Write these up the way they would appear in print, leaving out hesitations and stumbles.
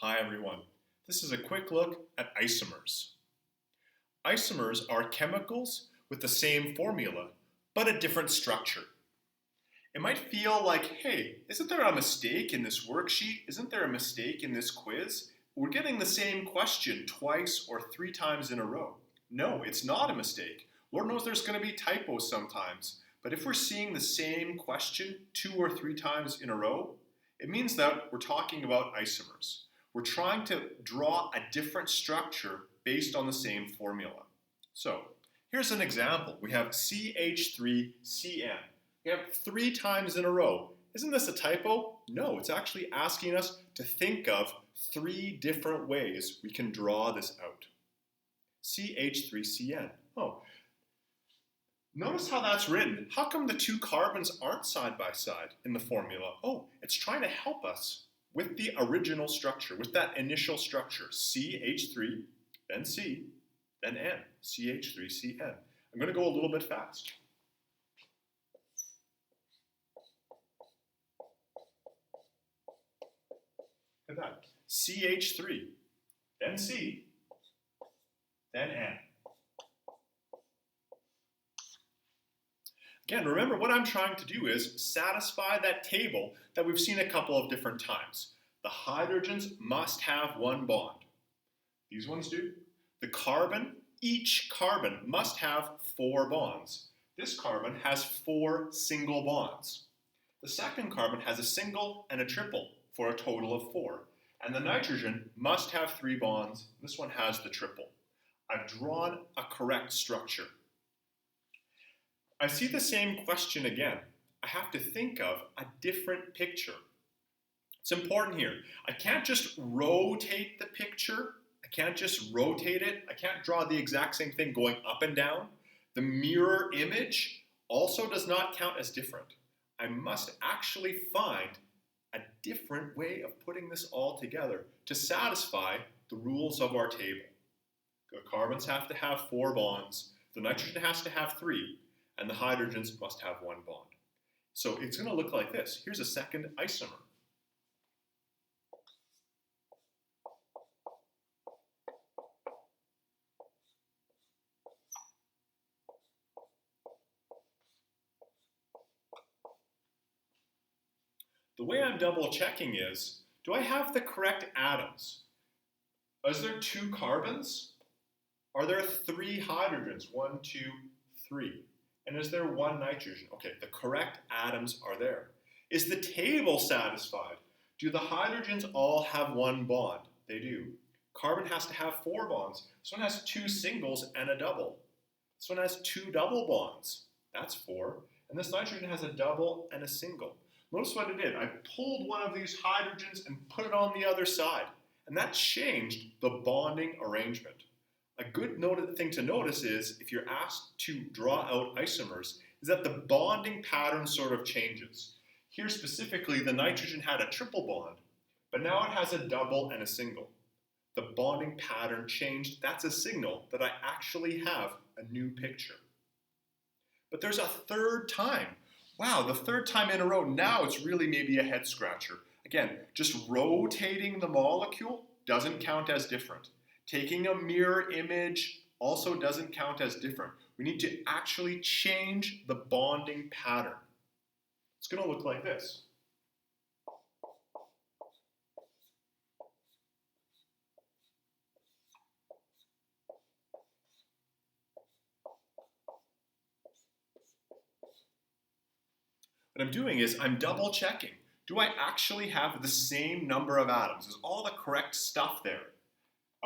Hi everyone. This is a quick look at isomers. Isomers are chemicals with the same formula, but a different structure. It might feel like, hey, isn't there a mistake in this worksheet? Isn't there a mistake in this quiz? We're getting the same question twice or three times in a row. No, it's not a mistake. Lord knows there's going to be typos sometimes, but if we're seeing the same question two or three times in a row, it means that we're talking about isomers. We're trying to draw a different structure based on the same formula. So here's an example. We have CH3CN. We have three times in a row. Isn't this a typo? No, it's actually asking us to think of three different ways we can draw this out. CH3CN. Oh, notice how that's written. How come the two carbons aren't side by side in the formula? Oh, it's trying to help us with the original structure, with that initial structure, CH3, then C, then N, CH3CN. I'm going to go a little bit fast. Look at that. CH3, then C, then N. Again, remember what I'm trying to do is satisfy that table that we've seen a couple of different times. The hydrogens must have one bond. These ones do. The carbon, each carbon must have four bonds. This carbon has four single bonds. The second carbon has a single and a triple for a total of four. And the nitrogen must have three bonds. This one has the triple. I've drawn a correct structure. I see the same question again. I have to think of a different picture. It's important here. I can't just rotate the picture. I can't just rotate it. I can't draw the exact same thing going up and down. The mirror image also does not count as different. I must actually find a different way of putting this all together to satisfy the rules of our table. The carbons have to have four bonds. The nitrogen has to have three. And the hydrogens must have one bond. So it's going to look like this. Here's a second isomer. The way I'm double checking is, do I have the correct atoms? Is there two carbons? Are there three hydrogens? One, two, three. And is there one nitrogen? Okay, the correct atoms are there. Is the table satisfied? Do the hydrogens all have one bond? They do. Carbon has to have four bonds. This one has two singles and a double. This one has two double bonds. That's four. And this nitrogen has a double and a single. Notice what I did. I pulled one of these hydrogens and put it on the other side. And that changed the bonding arrangement. A good thing to notice is, if you're asked to draw out isomers, is that the bonding pattern sort of changes. Here specifically, the nitrogen had a triple bond, but now it has a double and a single. The bonding pattern changed. That's a signal that I actually have a new picture. But there's a third time. Wow, the third time in a row, now it's really maybe a head scratcher. Again, just rotating the molecule doesn't count as different. Taking a mirror image also doesn't count as different. We need to actually change the bonding pattern. It's going to look like this. What I'm doing is I'm double checking. Do I actually have the same number of atoms? Is all the correct stuff there?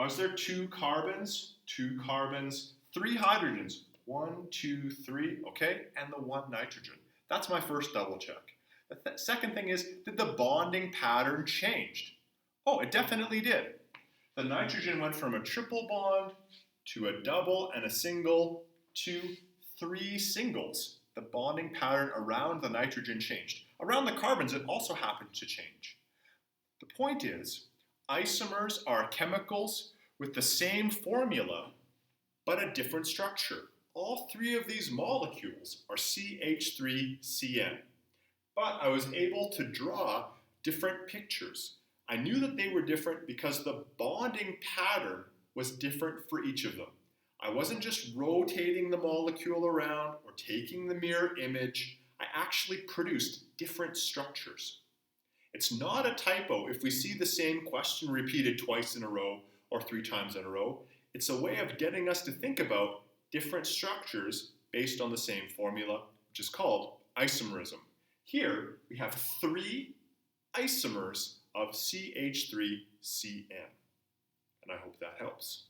Is there two carbons, three hydrogens, one, two, three, okay, and the one nitrogen. That's my first double check. The second thing is, did the bonding pattern change? Oh, it definitely did. The nitrogen went from a triple bond to a double and a single to three singles. The bonding pattern around the nitrogen changed. Around the carbons, it also happened to change. The point is, isomers are chemicals with the same formula, but a different structure. All three of these molecules are CH3CN. But I was able to draw different pictures. I knew that they were different because the bonding pattern was different for each of them. I wasn't just rotating the molecule around or taking the mirror image. I actually produced different structures. It's not a typo if we see the same question repeated twice in a row or 3 times in a row. It's a way of getting us to think about different structures based on the same formula, which is called isomerism. Here we have 3 isomers of CH3CN. And I hope that helps.